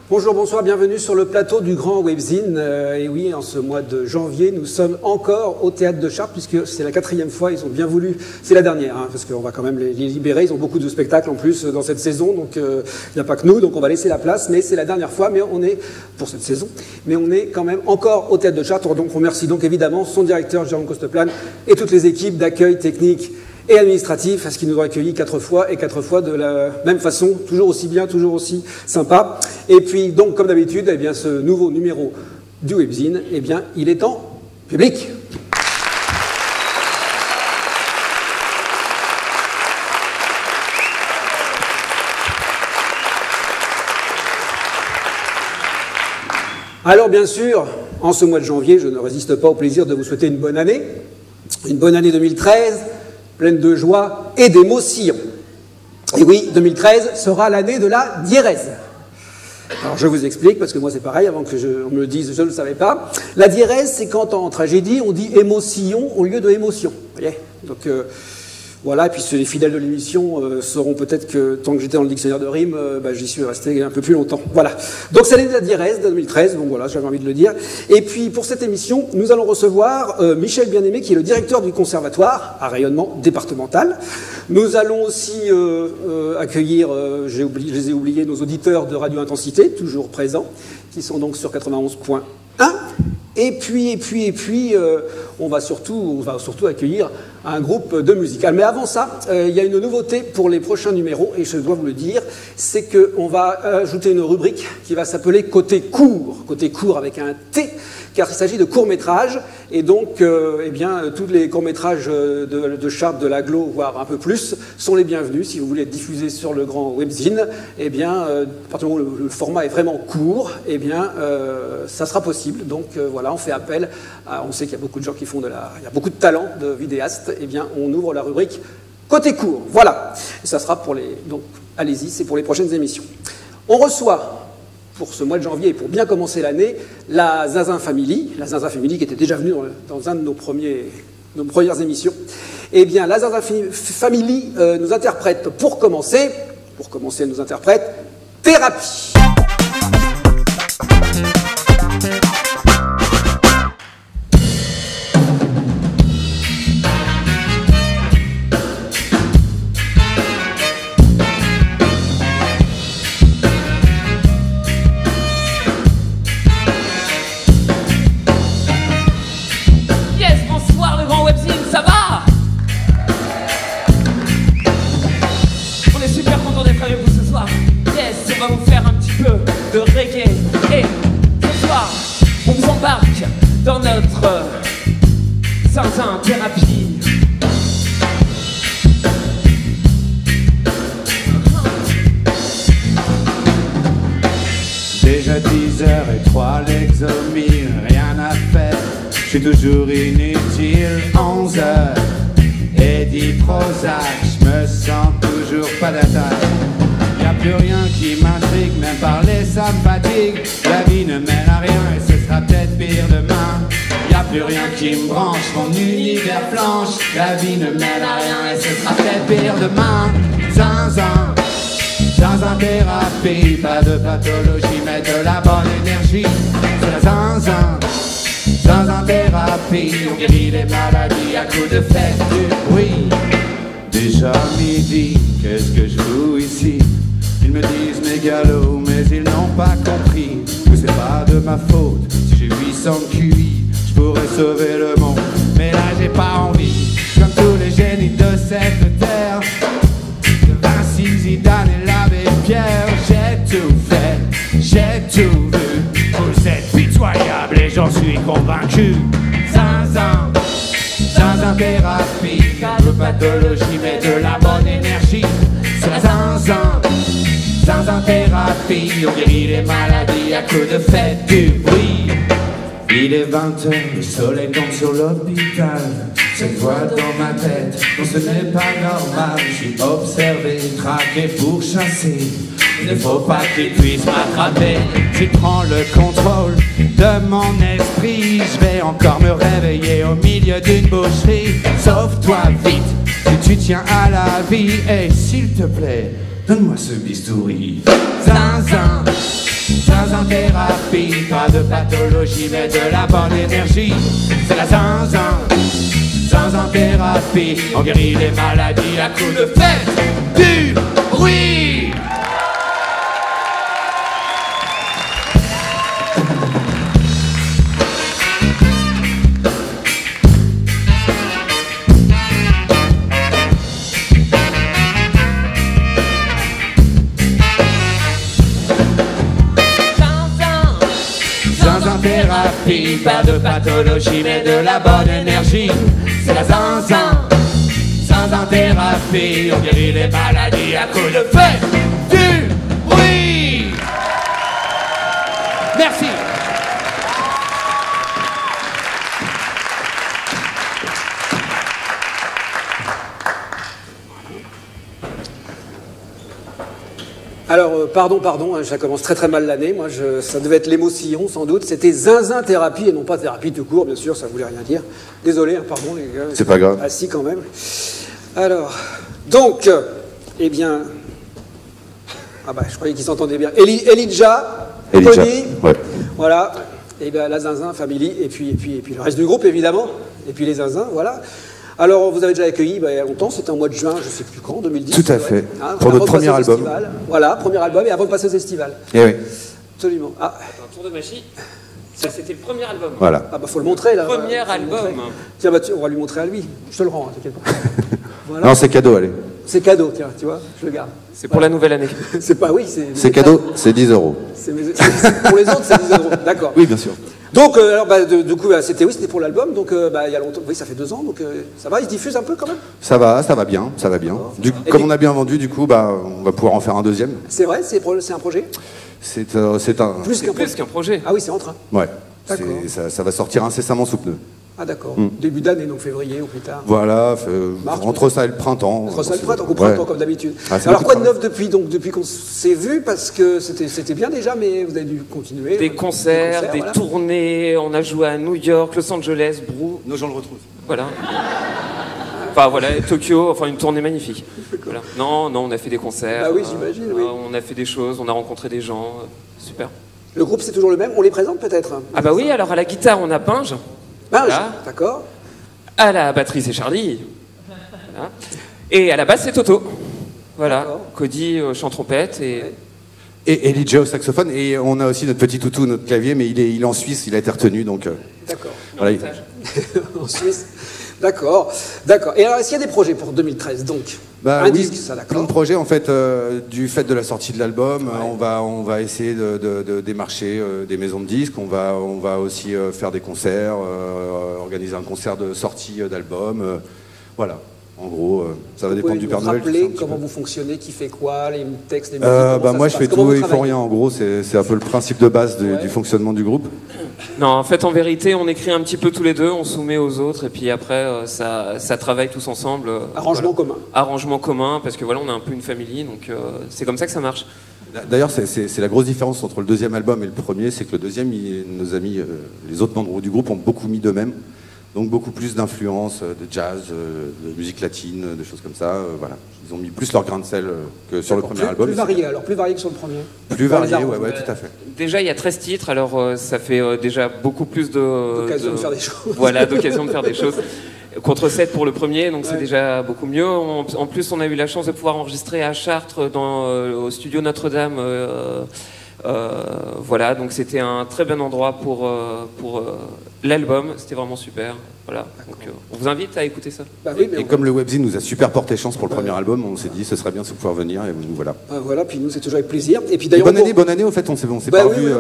Bonjour, bonsoir, bienvenue sur le plateau du Grand Webzine. Et oui, en ce mois de janvier, nous sommes encore au Théâtre de Chartres, puisque c'est la 4e fois, ils ont bien voulu, c'est la dernière, hein, parce qu'on va quand même les libérer, ils ont beaucoup de spectacles en plus dans cette saison, donc il n'y a pas que nous, donc on va laisser la place, mais c'est la dernière fois, mais on est, pour cette saison, mais on est quand même encore au Théâtre de Chartres, donc on remercie donc évidemment son directeur, Jérôme Costeplane, et toutes les équipes d'accueil technique et administratif, parce qu'ils nous ont accueillis 4 fois, et 4 fois de la même façon, toujours aussi bien, toujours aussi sympa. Et puis, donc, comme d'habitude, eh bien, ce nouveau numéro du Webzine, eh bien, il est en public. Alors, bien sûr, en ce mois de janvier, je ne résiste pas au plaisir de vous souhaiter une bonne année 2013, pleine de joie et d'émotion. Et oui, 2013 sera l'année de la diérèse. Alors je vous explique, parce que moi c'est pareil, avant que on me le dise, je ne le savais pas. La diérèse, c'est quand en tragédie, on dit émotion au lieu de émotion. Vous voyez ? Donc voilà, et puis les fidèles de l'émission sauront peut-être que tant que j'étais dans le dictionnaire de rimes, j'y suis resté un peu plus longtemps. Voilà. Donc c'est l'année de la diérèse de 2013, bon voilà, j'avais envie de le dire. Et puis pour cette émission, nous allons recevoir Michel Bien-Aimé, qui est le directeur du conservatoire à rayonnement départemental. Nous allons aussi accueillir, je les ai oubliés, nos auditeurs de Radio Intensité, toujours présents, qui sont donc sur 91.1. Et puis, on va surtout accueillir un groupe de musique. Mais avant ça, il y a une nouveauté pour les prochains numéros, et je dois vous le dire, c'est qu'on va ajouter une rubrique qui va s'appeler Côté court avec un T, car il s'agit de courts-métrages, et donc, eh bien, tous les courts-métrages de Chartres, de l'Aglo, voire un peu plus, sont les bienvenus. Si vous voulez être diffusés sur le Grand Webzine, eh bien, à partir du moment où le format est vraiment court, eh bien, ça sera possible. Donc, voilà, on fait appel à, on sait qu'il y a beaucoup de gens qui font il y a beaucoup de talents de vidéastes, eh bien, on ouvre la rubrique Côté court. Voilà. Et ça sera pour les, donc, allez-y, c'est pour les prochaines émissions. On reçoit, pour ce mois de janvier et pour bien commencer l'année, la Zinzin Family qui était déjà venue dans un de nos premières émissions. Eh bien, la Zinzin Family nous interprète, pour commencer, elle nous interprète Thérapie. Dans notre Zinzin Thérapie. Déjà 10h03, l'exomile, rien à faire, je suis toujours inutile. 11h et 10 Prozac, je me sens toujours pas d'attaque. Y'a plus rien qui m'intrigue, même parler ça me fatigue. La vie ne mène à rien et ce sera peut-être pire demain. Y'a plus rien qui me branche, mon univers flanche. La vie ne mène à rien et ce sera peut-être pire demain. Zinzin, Zinzin Thérapie, pas de pathologie mais de la bonne énergie. C'est la Zinzin, Zinzin Thérapie, on guérit les maladies à coups de fête du bruit. Déjà midi, qu'est-ce que je fous ici? Ils me disent mégalo, mais ils n'ont pas compris que c'est pas de ma faute. Si j'ai 800 QI, je pourrais sauver le monde. Mais là j'ai pas envie, comme tous les génies de cette terre, de Vinci, Zidane et l'abbé Pierre. J'ai tout fait, j'ai tout vu. Vous êtes pitoyable et j'en suis convaincu. Zinzin, Zinzin Thérapie, pas de pathologie mais de la bonne énergie. C'est la Zinzin, Zinzin Thérapie, on guérit les maladies à coups de fête du bruit. Il est 20h, le soleil tombe sur l'hôpital. Cette voix dans ma tête, non ce n'est pas normal. Je suis observé, traqué pour chasser. Il ne faut pas qu'il puisse m'attraper. Je prends le contrôle de mon esprit. Je vais encore me réveiller au milieu d'une boucherie. Sauve-toi vite, si tu tiens à la vie. Et s'il te plaît, donne-moi ce bistouri. Zinzin, zinzin thérapie. Pas de pathologie mais de la bonne énergie. C'est la zinzin, zinzin thérapie. On guérit les maladies à coups de fête, du bruit. Thérapie, pas de pathologie mais de la bonne énergie. C'est la zinzin, zinzin thérapie. On guérit les maladies à coups de fête, du bruit. Merci. Alors, pardon, hein, ça commence très très mal l'année. Moi, ça devait être l'émotion, sans doute. C'était zinzin thérapie et non pas thérapie tout court, bien sûr, ça voulait rien dire. Désolé, hein, pardon les gars. C'est pas grave. Ah si, quand même. Alors, donc, eh bien... Ah bah, je croyais qu'ils s'entendaient bien. Elijah, Tony, ouais. Voilà. Et bien, la zinzin, family, et puis le reste du groupe, évidemment. Et puis les zinzins, voilà. Alors, on vous avait déjà accueilli il y a longtemps, c'était en mois de juin, je ne sais plus quand, 2010. Tout à fait, hein, pour notre premier album. Voilà, premier album, et avant de passer aux festivals. Eh oui. Absolument. Ah. Un tour de magie, ça c'était le premier album. Voilà. Ah bah faut le montrer là. Premier album. Tiens, bah, on va lui montrer à lui. Je te le rends, hein, t'inquiète pas. Voilà. Non, c'est cadeau, allez. C'est cadeau, tiens, tu vois, je le garde. C'est pour la nouvelle année. C'est pas, oui, c'est cadeau, c'est 10 €. Pour les autres, c'est 10 €. D'accord. Oui, bien sûr. Donc, alors, bah, du coup, c'était pour l'album, donc bah, il y a longtemps, oui, ça fait 2 ans, donc ça va, il se diffuse un peu quand même. Ça va bien, ça va bien. Comme on a bien vendu, du coup, bah, on va pouvoir en faire un deuxième. C'est vrai, c'est un projet. C'est un. Plus qu'un projet. Ah oui, c'est en train. Ouais. D'accord. Ça va sortir incessamment sous pneu. Ah d'accord. Début d'année, donc février ou plus tard. Voilà, entre ça et le printemps. Entre ça et le printemps, au printemps, comme d'habitude. Ah, alors quoi de neuf depuis qu'on s'est vu, parce que c'était bien déjà, mais vous avez dû continuer. Des concerts, des voilà. Tournées, on a joué à New York, Los Angeles, Nos gens le retrouvent. Voilà. Enfin voilà, Tokyo, enfin une tournée magnifique. Voilà. Non, on a fait des concerts. Ah oui, j'imagine, oui. On a fait des choses, on a rencontré des gens, super. Le groupe c'est toujours le même, on les présente peut-être. Ah bah oui, alors à la guitare on a Pinge. Voilà. D'accord. À la batterie c'est Charlie. Voilà. Et à la basse c'est Toto. Voilà. Cody chant trompette et... Et Elijah au saxophone, et on a aussi notre petit toutou, notre clavier, mais il est en Suisse, il a été retenu, donc... D'accord. Voilà. En Suisse. D'accord. Et alors, est-ce qu'il y a des projets pour 2013, donc un disque, ça d'accord. Plein de projets, en fait, du fait de la sortie de l'album, on va essayer de démarcher des maisons de disques, on va aussi faire des concerts, organiser un concert de sortie d'album, voilà. En gros, ça va dépendre du Père Noël. Vous pouvez nous rappeler comment vous fonctionnez, qui fait quoi, les textes, les musiques, moi je fais tout et il faut rien, en gros, c'est un peu le principe de base du fonctionnement du groupe. Non, en fait, en vérité, on écrit un petit peu tous les deux, on soumet aux autres, et puis après, ça travaille tous ensemble. Arrangement commun. Arrangement commun, parce que voilà, on est un peu une famille, donc c'est comme ça que ça marche. D'ailleurs, c'est la grosse différence entre le deuxième album et le premier, c'est que le deuxième, nos amis, les autres membres du groupe ont beaucoup mis d'eux-mêmes. Donc beaucoup plus d'influence de jazz, de musique latine, des choses comme ça. Voilà. Ils ont mis plus leur grain de sel que sur le premier album. Plus varié alors, plus varié que sur le premier. Plus varié, ouais, tout à fait. Déjà, il y a 13 titres, alors ça fait déjà beaucoup plus d'occasion de faire des choses. Voilà, d'occasion de faire des choses. Contre 7 pour le premier, donc c'est déjà beaucoup mieux. En plus, on a eu la chance de pouvoir enregistrer à Chartres, au studio Notre-Dame. Voilà, donc c'était un très bon endroit pour l'album, c'était vraiment super. Voilà, donc on vous invite à écouter ça. Bah oui, et comme le webzine nous a super porté chance pour le premier album, on s'est dit ce serait bien de pouvoir venir et nous voilà. Voilà, puis nous c'est toujours avec plaisir. Et puis d'ailleurs bonne année au fait, on s'est pas vu.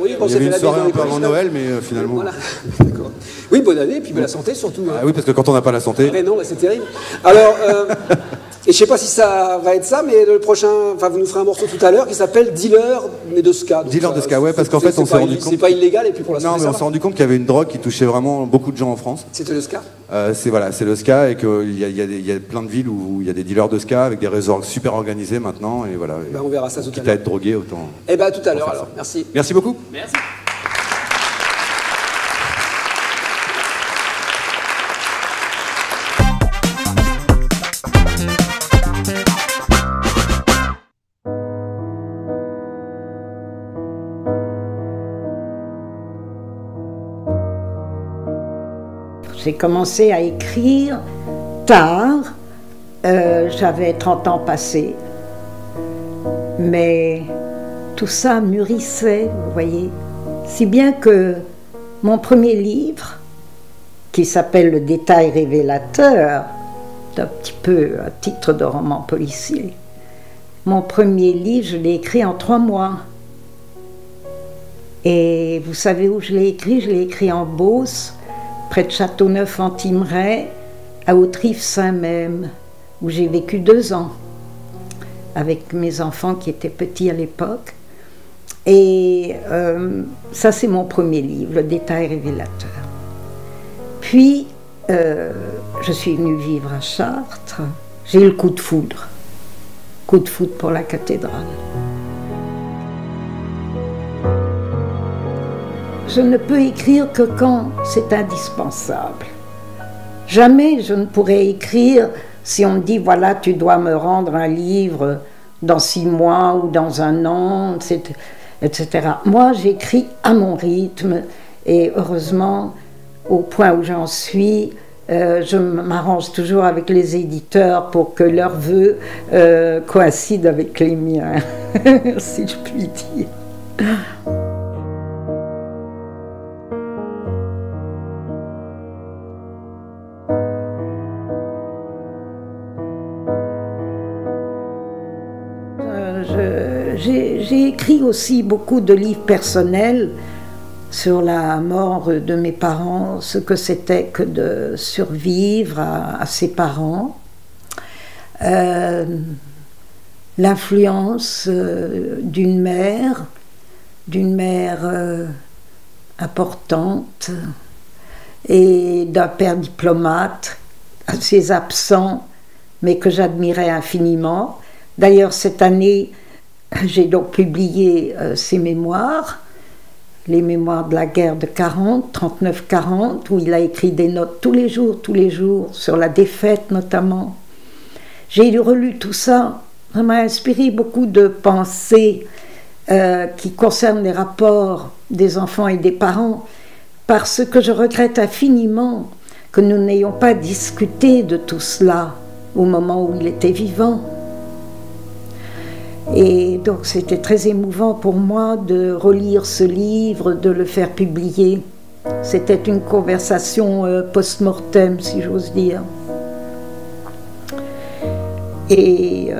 Il y avait une soirée un peu avant Noël, mais finalement. Voilà. D'accord. Oui, bonne année, et puis la santé surtout. Ah oui, parce que quand on n'a pas la santé. Mais non, c'est terrible. Alors. Et je sais pas si ça va être ça, mais le prochain, enfin vous nous ferez un morceau tout à l'heure qui s'appelle Dealer, mais de ska. Donc Dealer ça, de ska, ouais, parce qu'en fait on s'est rendu compte. C'est pas illégal et puis pour l'instant. Non, mais on s'est rendu compte qu'il y avait une drogue qui touchait vraiment beaucoup de gens en France. C'était le ska. C'est voilà, c'est le ska et qu'il y a plein de villes où il y a des dealers de ska avec des réseaux super organisés maintenant et voilà. Ben, on verra ça tout à Quitte l'heure. à être drogué autant. Eh ben tout à l'heure alors. Merci. Merci beaucoup. Merci. J'ai commencé à écrire tard, j'avais 30 ans passés, mais tout ça mûrissait, vous voyez, si bien que mon premier livre, qui s'appelle Le détail révélateur, c'est un petit peu un titre de roman policier, mon premier livre, je l'ai écrit en 3 mois. Et vous savez où je l'ai écrit? Je l'ai écrit en Beauce, près de Châteauneuf-en-Thymerais, à Autrive-Saint-Même, où j'ai vécu 2 ans, avec mes enfants qui étaient petits à l'époque. Et ça, c'est mon premier livre, Le détail révélateur. Puis, je suis venue vivre à Chartres. J'ai eu le coup de foudre pour la cathédrale. Je ne peux écrire que quand c'est indispensable. Jamais je ne pourrais écrire si on me dit, voilà, tu dois me rendre un livre dans 6 mois ou dans 1 an, etc. Moi, j'écris à mon rythme et heureusement, au point où j'en suis, je m'arrange toujours avec les éditeurs pour que leurs vœux coïncident avec les miens, si je puis dire. J'ai écrit aussi beaucoup de livres personnels sur la mort de mes parents, ce que c'était que de survivre à ses parents, l'influence d'une mère importante et d'un père diplomate assez absent, mais que j'admirais infiniment. D'ailleurs, cette année, j'ai donc publié ses mémoires, les mémoires de la guerre de 40, 39-40, où il a écrit des notes tous les jours, sur la défaite notamment. J'ai relu tout ça, ça m'a inspiré beaucoup de pensées qui concernent les rapports des enfants et des parents, parce que je regrette infiniment que nous n'ayons pas discuté de tout cela au moment où il était vivant. Et donc c'était très émouvant pour moi de relire ce livre, de le faire publier. C'était une conversation post-mortem, si j'ose dire. Et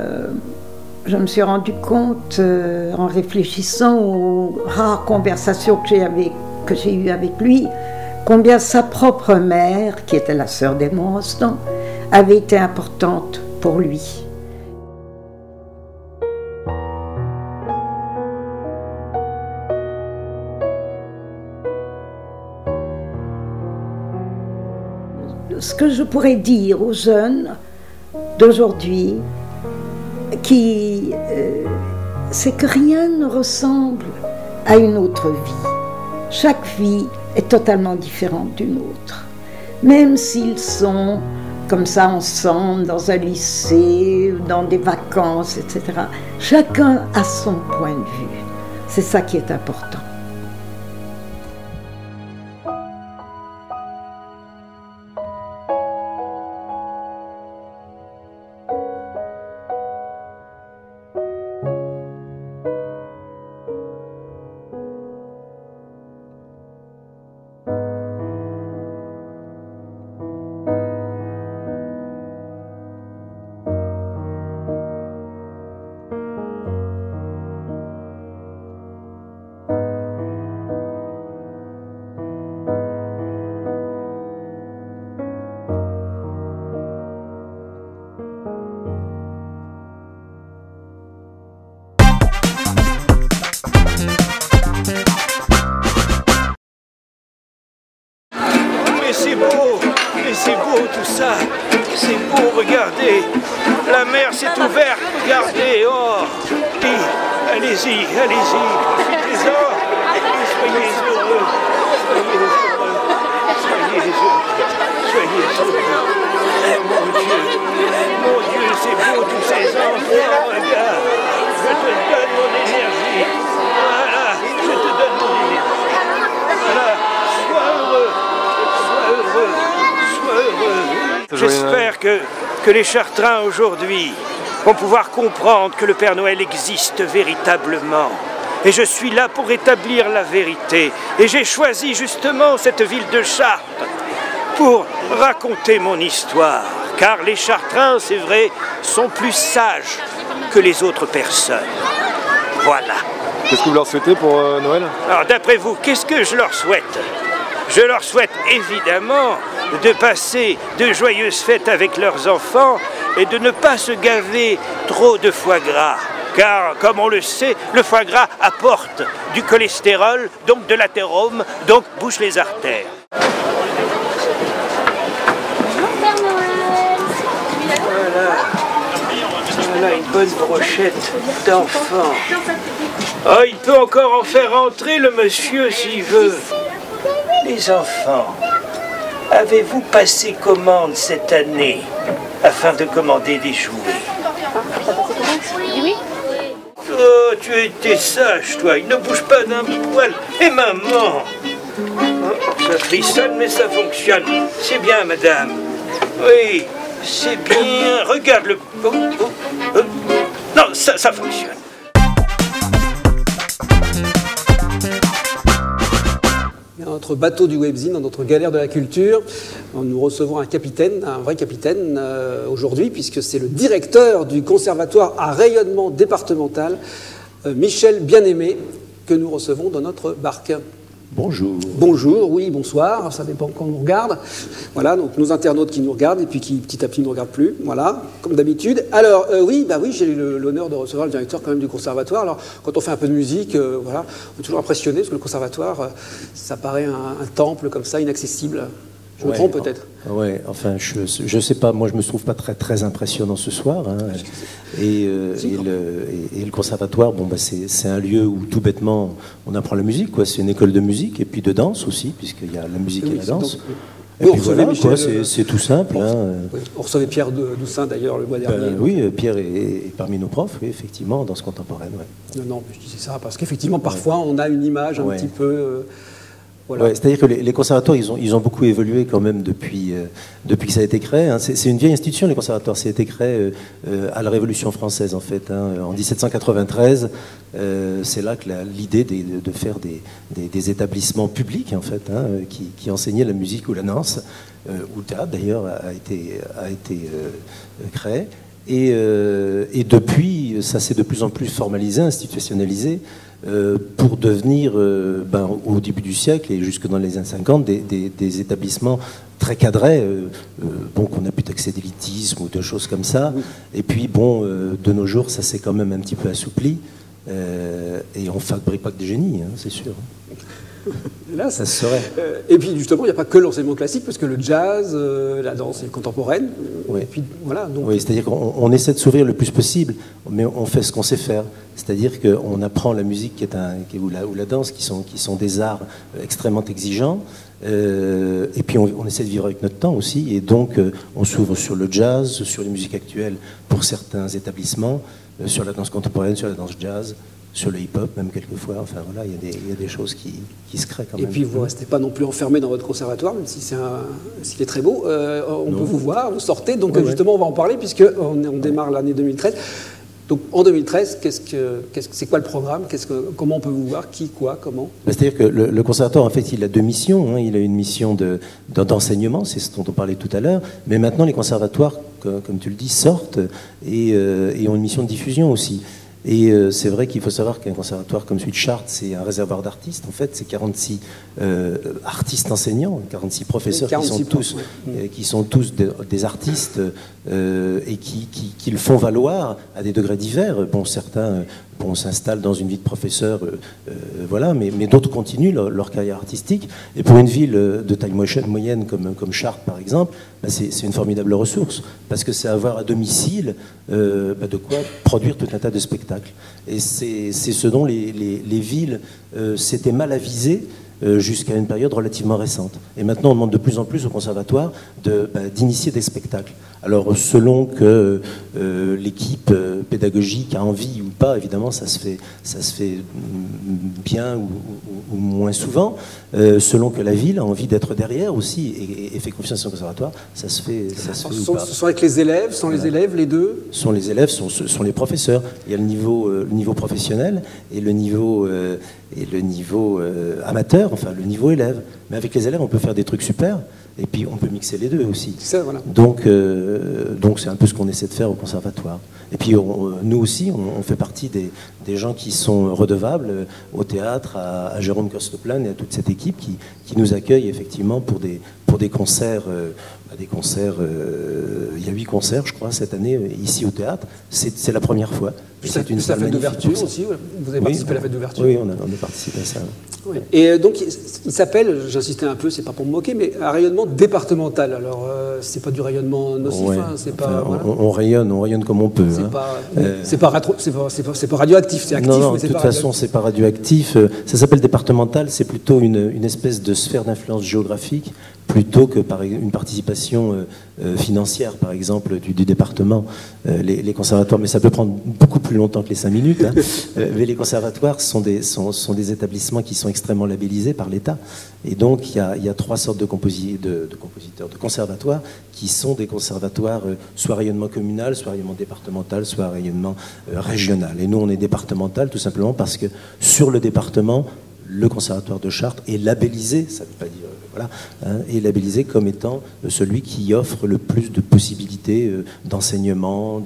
je me suis rendu compte, en réfléchissant aux rares conversations que j'ai eues avec lui, combien sa propre mère, qui était la sœur d'Edmond Rostand, avait été importante pour lui. Ce que je pourrais dire aux jeunes d'aujourd'hui, c'est que rien ne ressemble à une autre vie. Chaque vie est totalement différente d'une autre. Même s'ils sont comme ça ensemble, dans un lycée, dans des vacances, etc. Chacun a son point de vue. C'est ça qui est important. ça, c'est beau, regardez. La mer s'est ouverte, regardez. Oh, allez-y, allez-y, profitez-en. Et soyez heureux. Soyez heureux. Soyez heureux. Soyez heureux. Mon Dieu, c'est beau tous ces enfants, regarde. Je te donne mon énergie. Voilà, je te donne mon énergie. Voilà, sois heureux. Sois heureux. Sois heureux. J'espère que les Chartrains aujourd'hui vont pouvoir comprendre que le Père Noël existe véritablement. Et je suis là pour établir la vérité. Et j'ai choisi justement cette ville de Chartres pour raconter mon histoire. Car les Chartrains, c'est vrai, sont plus sages que les autres personnes. Voilà. Qu'est-ce que vous leur souhaitez pour Noël? Alors d'après vous, qu'est-ce que je leur souhaite? Je leur souhaite évidemment de passer de joyeuses fêtes avec leurs enfants et de ne pas se gaver trop de foie gras. Car, comme on le sait, le foie gras apporte du cholestérol, donc de l'athérome, donc bouche les artères. Voilà une bonne brochette d'enfants. Oh, il peut encore en faire entrer le monsieur s'il veut. Les enfants, avez-vous passé commande cette année afin de commander des jouets? Oui. Oh, tu as été sage, toi. Il ne bouge pas d'un poil. Et maman? Oh, ça frissonne, mais ça fonctionne. C'est bien, madame. Oui, c'est bien. Regarde le... Oh, oh, oh. Non, ça fonctionne. Dans notre bateau du webzine, dans notre galère de la culture, nous recevons un capitaine, un vrai capitaine aujourd'hui, puisque c'est le directeur du conservatoire à rayonnement départemental, Michel Bien-Aimé, que nous recevons dans notre barque. Bonjour. Bonjour, oui, bonsoir, ça dépend quand on nous regarde. Voilà, donc nos internautes qui nous regardent et puis qui petit à petit ne nous regardent plus, voilà, comme d'habitude. Alors, oui, j'ai eu l'honneur de recevoir le directeur quand même du conservatoire. Alors, quand on fait un peu de musique, voilà, on est toujours impressionné parce que le conservatoire, ça paraît un temple comme ça, inaccessible. Je me trompe peut-être. Oui, enfin, je sais pas, moi je me trouve pas très impressionnant ce soir. Hein, et le conservatoire, bon, c'est un lieu où tout bêtement on apprend la musique, quoi. C'est une école de musique et puis de danse aussi, puisqu'il y a la musique et la danse. Donc, et puis voilà, c'est tout simple. On recevait Pierre Doussin d'ailleurs le mois dernier. Oui, Pierre est parmi nos profs, oui, effectivement, en danse contemporaine. Ouais. Non, je disais ça parce qu'effectivement, parfois on a une image un petit peu. Voilà. Ouais, c'est-à-dire que les conservatoires, ils ont beaucoup évolué quand même depuis que ça a été créé. Hein. C'est une vieille institution, les conservatoires. Ça a été créé à la Révolution française, en fait. Hein. En 1793, c'est là que l'idée de faire des établissements publics, en fait, hein, qui enseignaient la musique ou la danse, ou le théâtre, d'ailleurs, a été créé. Et depuis, ça s'est de plus en plus formalisé, institutionnalisé, pour devenir, au début du siècle et jusque dans les années 50, des établissements très cadrés, qu'on a pu taxer d'élitisme ou de choses comme ça. Et puis, de nos jours, ça s'est quand même un petit peu assoupli. Et on ne fabrique pas que des génies, hein, c'est sûr. Là, ça se serait. Et puis justement, il n'y a pas que l'enseignement classique, parce que le jazz, la danse contemporaine, oui. Et puis voilà. Donc... Oui, c'est-à-dire qu'on essaie de s'ouvrir le plus possible, mais on fait ce qu'on sait faire. C'est-à-dire qu'on apprend la musique ou la danse, qui sont des arts extrêmement exigeants, et puis on essaie de vivre avec notre temps aussi, et donc on s'ouvre sur le jazz, sur les musiques actuelles pour certains établissements, sur la danse contemporaine, sur la danse jazz, sur le hip-hop même quelquefois. Enfin voilà, il y a des choses qui se créent quand même. Et puis vous ne restez pas non plus enfermé dans votre conservatoire, même si s'il est très beau. On peut vous voir, vous sortez, donc justement on va en parler puisqu'on démarre l'année 2013. Donc en 2013, c'est quoi le programme? Comment on peut vous voir? Qui, quoi, comment? C'est-à-dire que le conservatoire, en fait, il a deux missions. Hein. Il a une mission d'enseignement, c'est ce dont on parlait tout à l'heure, mais maintenant les conservatoires, comme tu le dis, sortent et ont une mission de diffusion aussi. Et c'est vrai qu'il faut savoir qu'un conservatoire comme celui de Chartres, c'est un réservoir d'artistes. En fait, c'est 46 artistes enseignants, 46 professeurs qui sont tous des artistes et qui le font valoir à des degrés divers. Bon, certains bon, s'installent dans une vie de professeur, voilà, mais d'autres continuent leur carrière artistique. Et pour une ville de taille moyenne comme Chartres, par exemple, bah, c'est une formidable ressource, parce que c'est avoir à domicile bah, de quoi produire tout un tas de spectacles. Et c'est ce dont les villes s'étaient mal avisées jusqu'à une période relativement récente. Et maintenant, on demande de plus en plus au conservatoire d'initier des spectacles. Alors, selon que l'équipe pédagogique a envie ou pas, évidemment, ça se fait bien ou moins souvent. Selon que la ville a envie d'être derrière aussi et fait confiance au conservatoire, ça se fait ou pas. Ce sont avec les élèves, sans les élèves, les deux? Sont les élèves, sont les professeurs. Il y a le niveau professionnel et le niveau amateur, enfin le niveau élève. Mais avec les élèves, on peut faire des trucs super. Et puis on peut mixer les deux aussi. Ça, voilà. Donc c'est un peu ce qu'on essaie de faire au conservatoire. Et puis nous aussi, on fait partie des gens qui sont redevables au théâtre, à Jérôme Costoplan et à toute cette équipe qui nous accueille effectivement pour des concerts. Il y a 8 concerts, je crois, cette année ici au théâtre. C'est la première fois. C'est une fête d'ouverture aussi. Vous avez participé à la fête d'ouverture. Oui, on a participé à ça. Oui. Et donc, il s'appelle, j'insistais un peu, c'est pas pour me moquer, mais un rayonnement départemental. Alors, c'est pas du rayonnement nocif, ouais. Hein, c'est pas. Enfin, voilà. on rayonne comme on peut. C'est pas radioactif, c'est actif. Non, mais de toute façon, c'est pas radioactif. Ça s'appelle départemental, c'est plutôt une espèce de sphère d'influence géographique, plutôt que par une participation financière, par exemple, du département. Les conservatoires, mais ça peut prendre beaucoup plus longtemps que les 5 minutes, hein, mais les conservatoires sont des établissements qui sont extrêmement labellisés par l'État. Et donc, il y a 3 sortes de compositeurs, de conservatoires, qui sont des conservatoires soit rayonnement communal, soit rayonnement départemental, soit rayonnement régional. Et nous, on est départemental, tout simplement parce que sur le département, le conservatoire de Chartres est labellisé, ça ne veut pas dire, voilà, hein, est labellisé comme étant celui qui offre le plus de possibilités d'enseignement,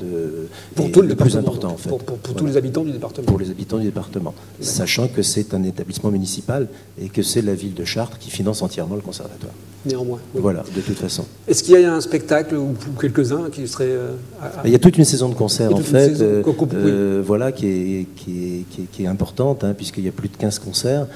pour tout le plus important en fait. Pour tous les habitants du département. Pour les habitants du département, sachant que c'est un établissement municipal et que c'est la ville de Chartres qui finance entièrement le conservatoire. Néanmoins. Oui. Voilà, de toute façon. Est-ce qu'il y a un spectacle ou quelques-uns qui seraient... Il y a toute une saison de concerts en fait, oui. voilà, qui est importante, hein, puisqu'il y a plus de 15 concerts,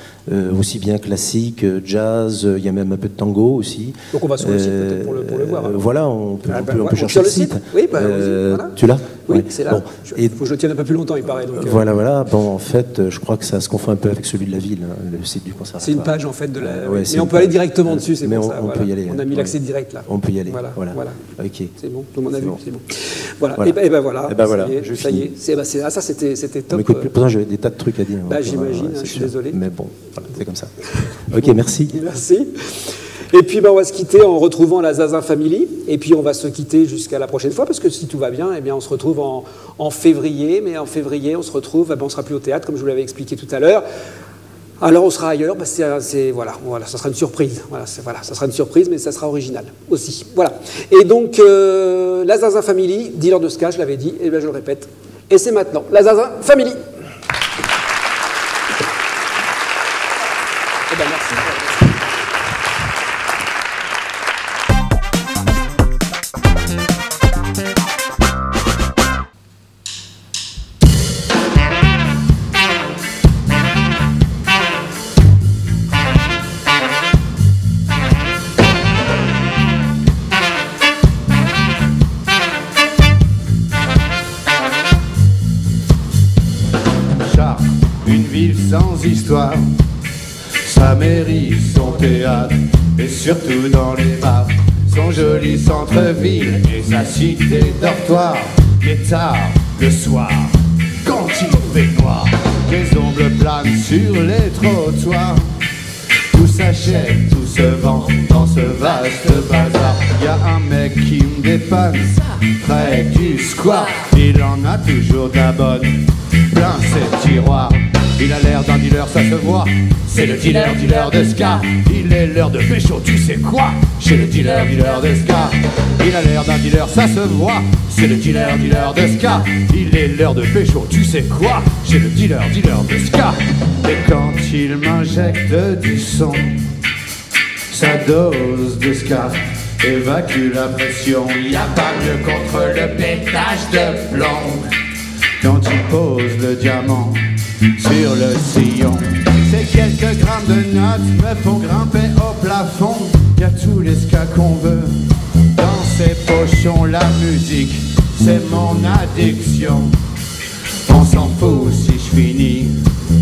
aussi bien classique, jazz, il y a même un peu de tango aussi. Donc on va sur le site peut-être pour le voir. Alors. Voilà, on peut chercher le site. Oui, voilà. Tu l'as? Oui, ouais. c'est là. Bon. Il faut que je le tienne un peu plus longtemps, il paraît. Donc, voilà. Bon, en fait, je crois que ça se confond un peu avec celui de la ville, hein, le site du conservatoire. C'est une page en fait de la. Ouais, mais on peut aller directement dessus, c'est mais pour ça. On peut y aller. On a mis l'accès direct là. On peut y aller. Voilà. Ok. C'est bon, tout le monde a vu, c'est bon. Voilà. Voilà. Et ben voilà. Ça y est. Ça c'était top. Pourtant, j'avais des tas de trucs à dire. J'imagine, je suis désolé. Mais bon, voilà, c'est comme ça. Ok, merci. Merci. Et puis on va se quitter en retrouvant la Zazin Family. Et puis on va se quitter jusqu'à la prochaine fois, parce que si tout va bien, eh bien on se retrouve en février. Mais en février, on se retrouve, on sera plus au théâtre, comme je vous l'avais expliqué tout à l'heure. Alors on sera ailleurs, ça sera une surprise. Ça sera une surprise, mais ça sera original aussi. Voilà. Et donc la Zazin Family, dealer de ska, je l'avais dit, et bien je le répète. Et c'est maintenant la Zazin Family. Eh ben merci. Sans histoire, sa mairie, son théâtre, et surtout dans les bars, son joli centre-ville et sa cité dortoir. Mais tard, le soir, quand il fait noir, les ombres planent sur les trottoirs. Tout s'achète, tout se vend dans ce vaste bazar. Y a un mec qui me dépanne près du square. Il en a toujours de la bonne, plein ses tiroirs. Il a l'air d'un dealer, ça se voit. C'est le dealer de ska. Il est l'heure de pécho, tu sais quoi? Chez le dealer de ska. Il a l'air d'un dealer, ça se voit. C'est le dealer de ska. Il est l'heure de pécho, tu sais quoi? Chez le dealer de ska. Et quand il m'injecte du son, sa dose de ska évacue la pression. Y a pas mieux contre le pétage de plomb quand il pose le diamant sur le sillon. Ces quelques grammes de notes me font grimper au plafond. Y a tous les ska qu'on veut dans ces pochons. La musique, c'est mon addiction. On s'en fout si je finis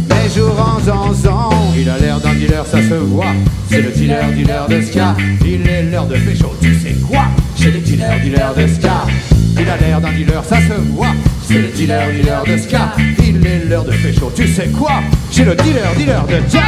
mes jours en zanzan. Il a l'air d'un dealer, ça se voit. C'est le dealer de ska. Il est l'heure de pécho, tu sais quoi? J'ai le dealer de ska. Il a l'air d'un dealer, ça se voit. C'est le dealer de ska. Il est l'heure de pécho, tu sais quoi? J'ai le dealer de ska.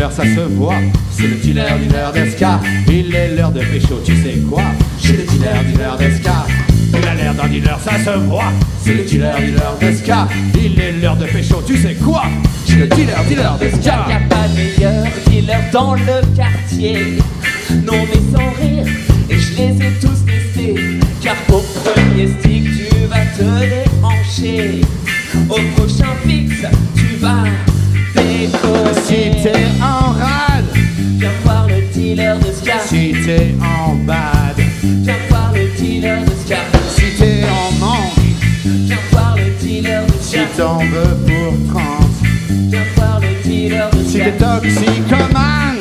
Ça se voit, c'est le dealer de ska. Il est l'heure de pécho, tu sais quoi? J'ai le dealer de ska. Il a l'air d'un dealer, ça se voit. C'est le dealer de ska. Il est l'heure de pécho, tu sais quoi? J'ai le dealer de ska. Y'a pas meilleur dealer dans le quartier. Non mais sans rire, et je les ai tous testés. Car au premier stick, tu vas te déhancher. Au prochain fixe, tu vas décoller. Si t'es en rade, viens voir le dealer de ska. Si t'es en bad, viens voir le dealer de ska. Si t'es en manque, viens voir le dealer de ska. Si t'en veux pour 30, viens voir le dealer de ska. Si t'es toxicomane,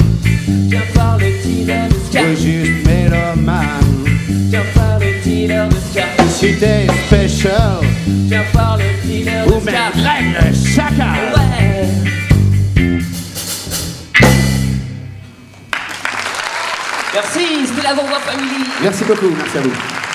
viens voir le dealer de ska. ou juste mélomane, viens voir le dealer de ska. Si t'es special, viens voir le dealer de ska. ou même règle chacun. Ouais. Merci, c'était la Zonza Family. Merci beaucoup, merci à vous.